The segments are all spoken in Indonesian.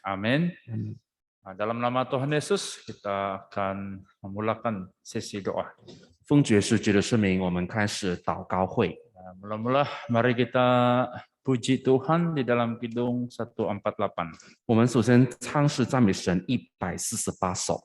Amin. Amin. Dalam nama Tuhan Yesus, kita akan memulakan sesi doa. 奉爵士基督的圣名，我们开始祷告会。 Mula-mula mari kita puji Tuhan di dalam Kidung 148. 我们首先唱诗赞美神148首。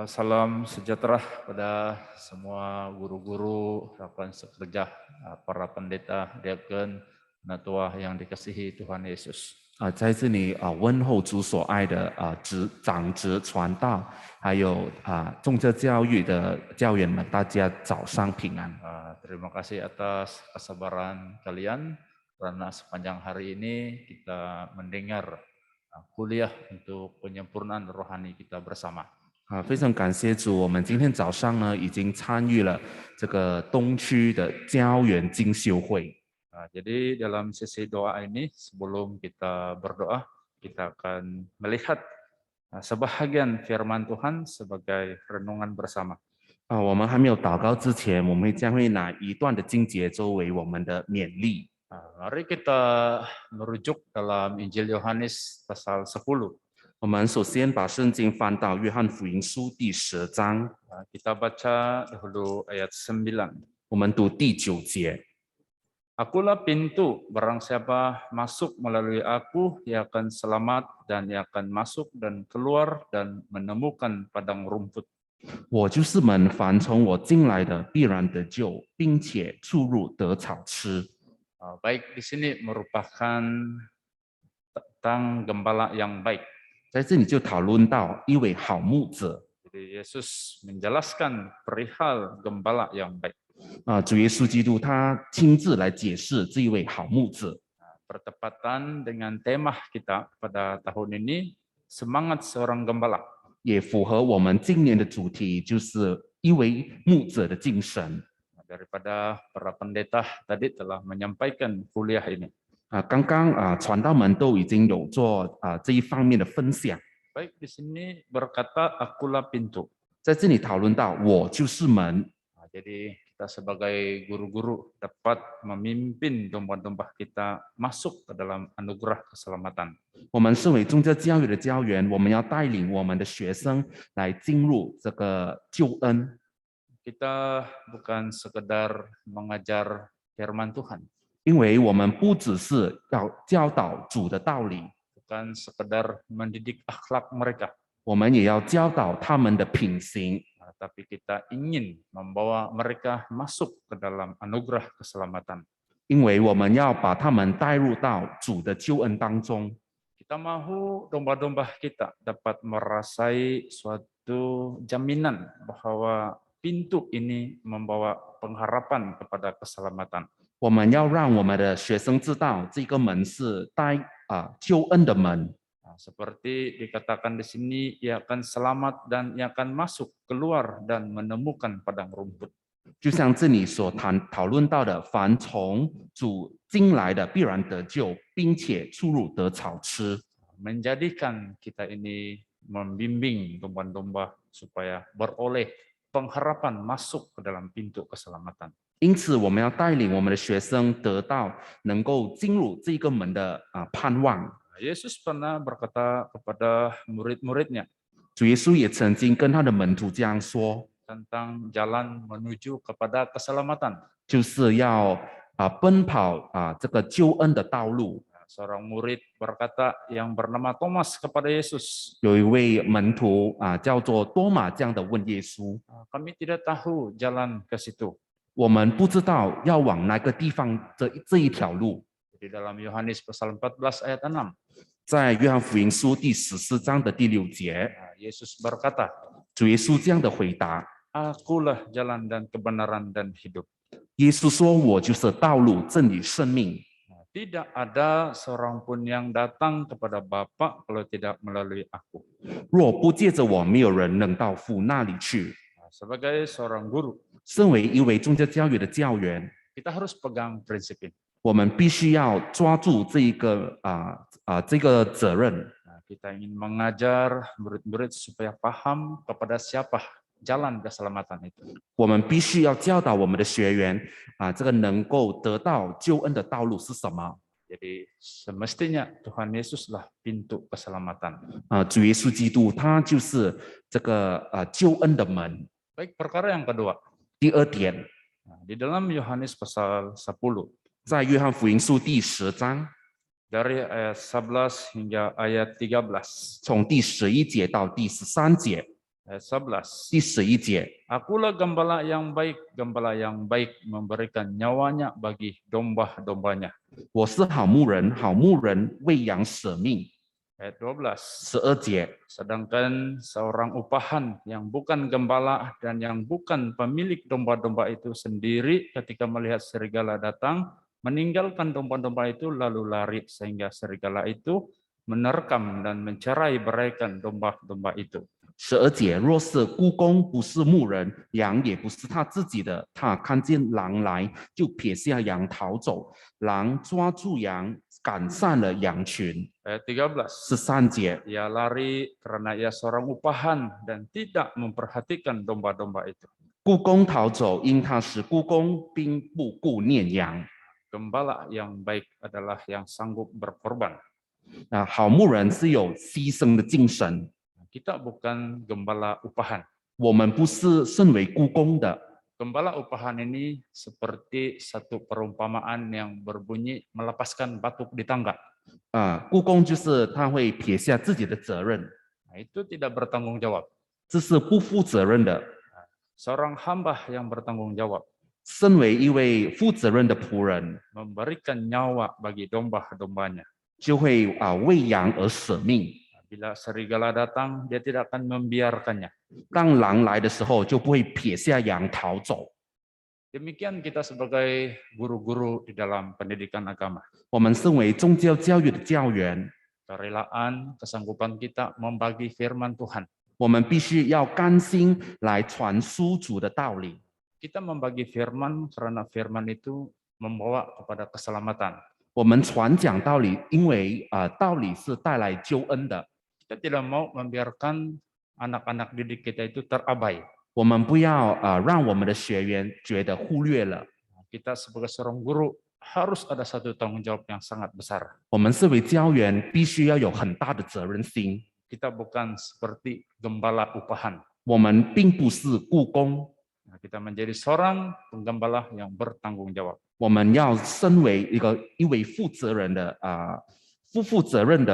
Salam sejahtera pada semua guru-guru, rekan sekerja, para pendeta, diaken, penatua yang dikasihi Tuhan Yesus. 在这里问候主所爱的长职传道，还有宗教教育的教员们，大家早上平安。 Terima kasih atas kesabaran kalian karena sepanjang hari ini kita mendengar kuliah untuk penyempurnaan rohani kita bersama. 非常感谢主，我们今天早上呢已经参与了这个东区的教员进修会。 Jadi dalam sesi doa ini sebelum kita berdoa, kita akan melihat sebahagian firman Tuhan sebagai renungan bersama. 我们还没有祷告之前，我们将会拿一段的经节作为我们的勉励。 Mari kita merujuk dalam Injil Yohanes pasal 10. 我们首先把圣经翻到约翰福音书第10章， Kita baca dahulu ayat 9. 我们读第9节。 Akulah pintu, barang siapa masuk melalui aku, ia akan selamat dan ia akan masuk dan keluar dan menemukan padang rumput. 我就是门，凡从我进来的必然得救，并且出入得草吃。 Baik, di sini merupakan tentang gembala yang baik. 在这里就讨论到一位好牧者。 Jadi Yesus menjelaskan perihal gembala yang baik. 主耶稣基督他亲自来解释这一位好牧者。 Bertepatan dengan tema kita pada tahun ini, semangat seorang gembala. 也符合我们今年的主题，就是一位牧者的精神。 Daripada para pendeta tadi telah menyampaikan kuliah ini. 刚刚传道们都已经有做这一方面的分享。 Baik, di sini berkata akulah pintu. 在这里讨论到我就是门。 Jadi kita sebagai guru-guru dapat memimpin domba-domba kita masuk ke dalam anugerah keselamatan. 我们身为宗教教育的教员，我们要带领我们的学生来进入这个救恩。kita bukan sekedar mengajar firman Tuhan, 因为我们不只是要教导主的道理， bukan sekedar mendidik akhlak mereka, 我们也要教导他们的品行， tapi kita ingin membawa mereka masuk ke dalam anugerah keselamatan. 因为我们要把他们带入到主的救恩当中。 Kita mahu domba-domba kita dapat merasai suatu jaminan bahwa pintu ini membawa pengharapan kepada keselamatan. 我们要让我们的学生知道，这个门是带救恩的门。 Seperti dikatakan di sini, ia akan selamat dan ia akan masuk, keluar dan menemukan padang rumput. 就像这里所讨论到的，凡从主进来的必然得救，并且出入得草吃。 Menjadikan kita ini membimbing domba-domba supaya beroleh pengharapan masuk ke dalam pintu keselamatan. 因此，我们要带领我们的学生得到能够进入这个门的盼望。 Yesus pernah berkata kepada murid-muridnya 主耶稣也曾经跟他的门徒这样说， tentang jalan menuju kepada keselamatan. 就是要奔跑这个救恩的道路。 Seorang murid berkata yang bernama Thomas kepada Yesus, 有一位门徒叫做多马，这样的问耶稣： kami tidak tahu jalan ke situ. 我们不知道要往哪个地方这一条路。 Di dalam Yohanes pasal 14 ayat 6. 在约翰福音书第14章的第6节， Yesus berkata, 主耶稣这样的回答： Akulah jalan dan kebenaran dan hidup. 耶稣说：“我就是道路、真理、生命。 Tidak ada seorang pun yang datang kepada Bapa kalau tidak melalui aku. 若不借着我，没有人能到父那里去。” Sebagai seorang guru, 身为一位宗教教育的教员， kita harus pegang prinsip ini. 我们必须要抓住这个责任。 Kita ingin mengajar murid-murid supaya paham kepada siapa jalan keselamatan itu. 我们必须要教导我们的学员这个能够得到救恩的道路是什么。 Jadi semestinya Tuhan Yesuslah pintu keselamatan. 主耶稣基督他就是这个救恩的门。 Baik, perkara yang kedua. 第二点， Di dalam Yohanes pasal 10, 在约翰福音书第10章， dari ayat 11 hingga ayat 13. 从第11节到第13节， Ayat 11. 第11节， Akulah gembala yang baik memberikan nyawanya bagi domba-dombanya. 我是好牧人，好牧人为羊舍命。 Ayat 12. 12节， Sedangkan seorang upahan yang bukan gembala dan yang bukan pemilik domba-domba itu sendiri ketika melihat serigala datang, meninggalkan domba-domba itu lalu lari sehingga serigala itu menerkam dan mencerai beraikan domba-domba itu. 12节，若是孤公不是牧人，羊也不是他自己的，他看见狼来，就撇下羊逃走，狼抓住羊，赶散了羊群。 Ayat 13. 13节， Ia lari karena ia seorang upahan dan tidak memperhatikan domba-domba itu. 孤公逃走，因他是孤公，并不顾念羊。 Gembala yang baik adalah yang sanggup berkorban. 好牧人是有牺牲的精神， Kita bukan gembala upahan. 我们不是身为孤公的。 Gembala upahan ini seperti satu perumpamaan yang berbunyi melepaskan batuk di tangga. 孤公就是他会撇下自己的责任， Itu tidak bertanggung jawab. 这是不负责任的。 Seorang hamba yang bertanggung jawab 身为一位负责任的仆人， memberikan nyawa bagi domba-dombanya. 就会为羊而舍命。 Bila serigala datang, dia tidak akan membiarkannya. 当狼来的时候，就不会撇下羊逃走。 Demikian kita sebagai guru-guru di dalam pendidikan agama. 我们身为宗教教育的教员， Kerelaan, kesanggupan kita membagi firman Tuhan. 我们必须要甘心来传输主的道理。 Kita membagi firman karena firman itu membawa kepada keselamatan. 我们传讲道理，因为道理是带来救恩的。 Kita tidak mau membiarkan anak-anak didik kita itu terabai. 我们不要让我们的学员觉得忽略了。 Kita sebagai seorang guru harus ada satu tanggung jawab yang sangat besar. 我们身为教员，必须要有很大的责任心。 Kita bukan seperti gembala upahan. 我们并不是雇工， Kita menjadi seorang penggembala yang bertanggung jawab. 我们要身为一位负责任的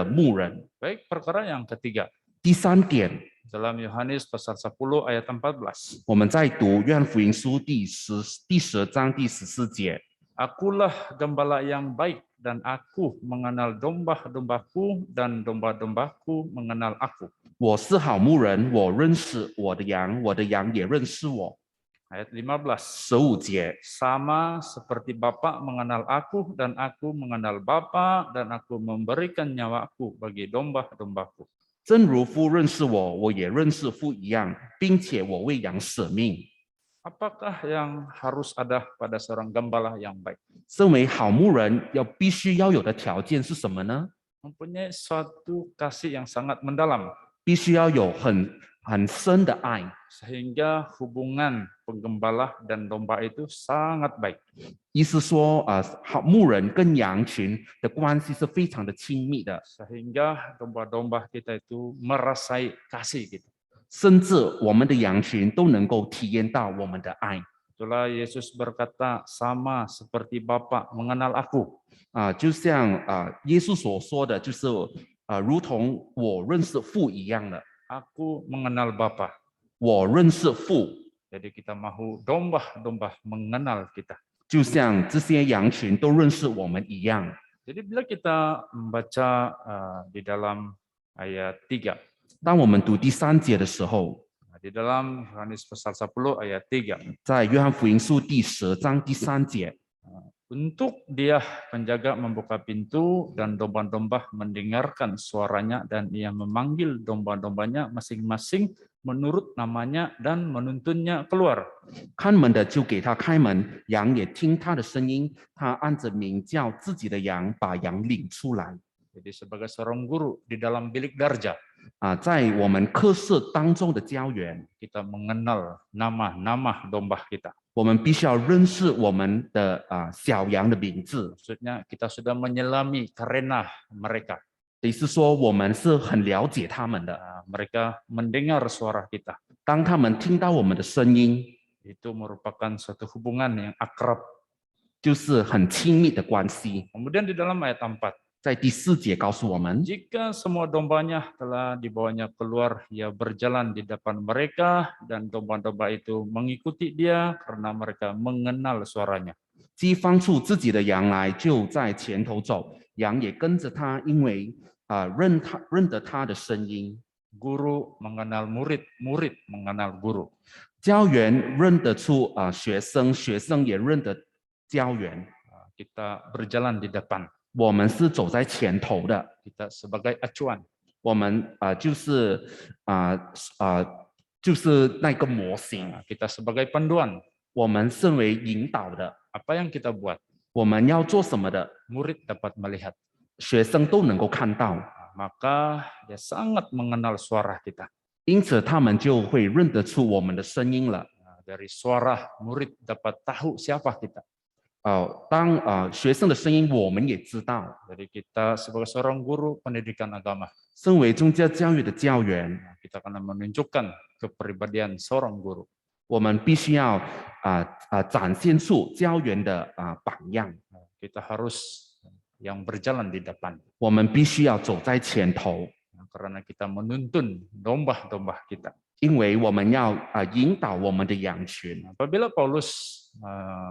牧人。 Baik, perkara yang ketiga. 第三点， Dalam Yohanes pasal 10 ayat 14. 我们在读约翰福音书第10章第14节。 Akulah gembala yang baik dan aku mengenal domba-dombaku dan domba-dombaku mengenal aku. 我是好牧人，我认识我的羊，我的羊也认识我。 Ayat 15. 15节， Sama seperti Bapa mengenal aku dan aku mengenal Bapa dan aku memberikan nyawaku bagi domba-dombaku. 正如父认识我，我也认识父一样，并且我为羊舍命。 Apakah yang harus ada pada seorang gembala yang baik? 身为好牧人，必须要有的条件是什么呢？ Mempunyai suatu kasih yang sangat mendalam, 必须要有很深的爱， sehingga hubungan penggembala dan domba itu sangat baik. 意思说，好牧人跟羊群的关系是非常的亲密的， Sehingga domba-domba kita itu merasai kasih gitu. 甚至我们的羊群都能够体验到我们的爱。 Itulah Yesus berkata, sama seperti Bapa mengenal aku. 就像耶稣所说的，就是如同我认识父一样的， Aku mengenal Bapa. 我认识父， Jadi kita mahu domba-domba mengenal kita. 就像这些羊群都认识我们一样。 Jadi bila kita membaca di dalam ayat 3, 当我们读第3节的时候， di dalam Yohanes pasal 10 ayat 3, 在约翰福音书第10章第3节， untuk dia penjaga membuka pintu dan domba-domba mendengarkan suaranya dan ia memanggil domba-dombanya masing-masing menurut namanya dan menuntunnya keluar. 看门的就给他开门，羊也听他的声音，他按着名叫自己的羊，把羊领出来。 Jadi sebagai seorang guru di dalam bilik darja, 在我们课室当中的教员， kita mengenal nama-nama domba kita. 我们必须要认识我们的小羊的名字。 Maksudnya kita sudah menyelami karena mereka. 意思说，我们是很了解他们的。 Mereka mendengar suara kita. 当他们听到我们的声音， Itu merupakan suatu hubungan yang akrab. 就是很亲密的关系。 Kemudian di dalam ayat 4, 在第4节告诉我们， jika semua dombanya telah dibawanya keluar, ia berjalan di depan mereka dan domba-domba itu mengikuti dia karena mereka mengenal suaranya. 鸡放出自己的羊来，就在前头走，羊也跟着他，因为认得他的声音。 Guru mengenal murid, murid mengenal guru. 教员认得出学生，学生也认得教员。 Kita berjalan di depan. 我们是走在前头的， Kita sebagai acuan. 我们就是那个模型， Kita sebagai panduan. 我们身为引导的， Apa yang kita buat, 我们要做什么的， murid dapat melihat. 学生都能够看到， Maka dia sangat mengenal suara kita. 因此他们就会认得出我们的声音了。 Dari suara, murid dapat tahu siapa kita. 当学生的声音，我们也知道。 Jadi kita sebagai seorang guru pendidikan agama, 身为宗教教育的教员， kita akan menunjukkan kepribadian seorang guru. 我们必须要展现出教员的榜样。 Kita harus yang berjalan di depan. 我们必须要走在前头， Karena kita menuntun domba-domba kita. 因为我们要引导我们的羊群。 Apabila Paulus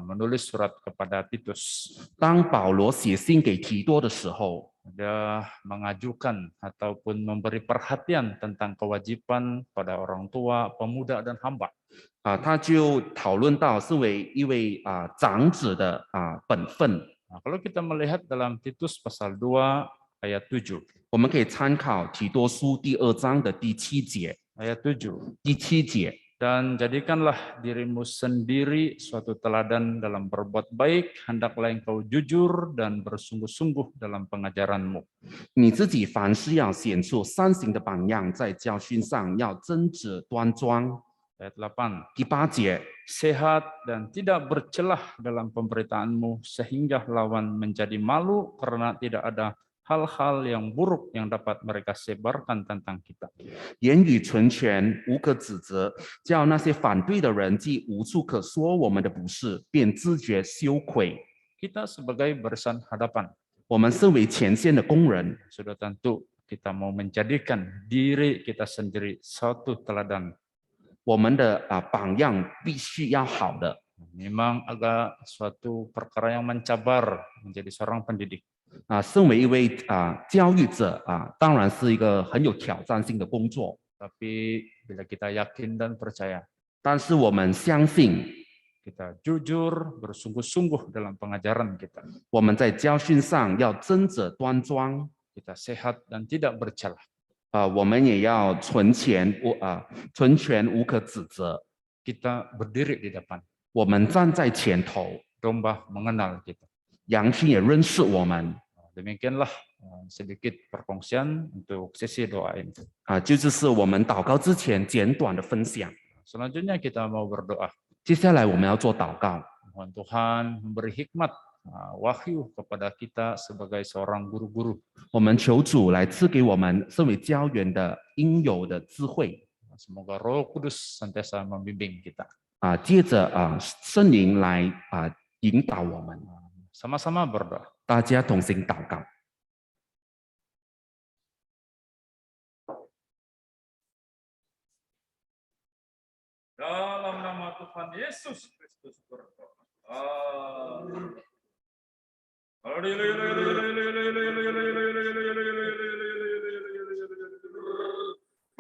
menulis surat kepada Titus, 当保罗写信给提多的时候， dia mengajukan ataupun memberi perhatian tentang kewajiban pada orang tua, pemuda, dan hamba. 他就讨论到身为一位长子的本分。 Nah, kalau kita melihat dalam Titus pasal 2 ayat 7, 我们可以参考提多书第2章的第7节。 ayat 7. 第7节， Dan jadikanlah dirimu sendiri suatu teladan dalam berbuat baik, hendaklah engkau jujur dan bersungguh-sungguh dalam pengajaranmu. 你自己凡事要显出善行的榜样，在教训上要真直端庄。 Ayat 8. 第8节， Sehat dan tidak bercelah dalam pemberitaanmu, sehingga lawan menjadi malu karena tidak ada hal-hal yang buruk yang dapat mereka sebarkan tentang kita. 言语纯全，无可指责，叫那些反对的人既无处可说我们的不是，便自觉羞愧。 Kita sebagai barisan hadapan, 我们身为前线的工人， sudah tentu kita mau menjadikan diri kita sendiri suatu teladan. 我们的榜样必须要好的。 Memang agak suatu perkara yang mencabar menjadi seorang pendidik. 身为一位教育者当然是一个很有挑战性的工作。 Tapi bila kita yakin dan percaya, 但是我们相信， kita jujur, bersungguh-sungguh dalam pengajaran kita, 我们在教训上要真者端庄， kita sehat dan tidak bercela. 我们也要纯全无可指责。 Kita berdiri di depan, 我们站在前头， domba mengenal kita. 羊群也认识我们。 Demikianlah sedikit perkongsian untuk sesi doa ini. 就是我们祷告之前简短的分享。 Selanjutnya kita mau berdoa. 接下来我们要做祷告， Mohon Tuhan memberi hikmat, wahyu kepada kita sebagai seorang guru-guru. 我们求主来赐给我们身为教员的应有的智慧。 Semoga Roh Kudus senantiasa membimbing kita. 借着圣灵来引导我们。 Sama-sama berdoa. 大家同心祷告。 Dalam nama Tuhan Yesus Kristus berdoa. Amin.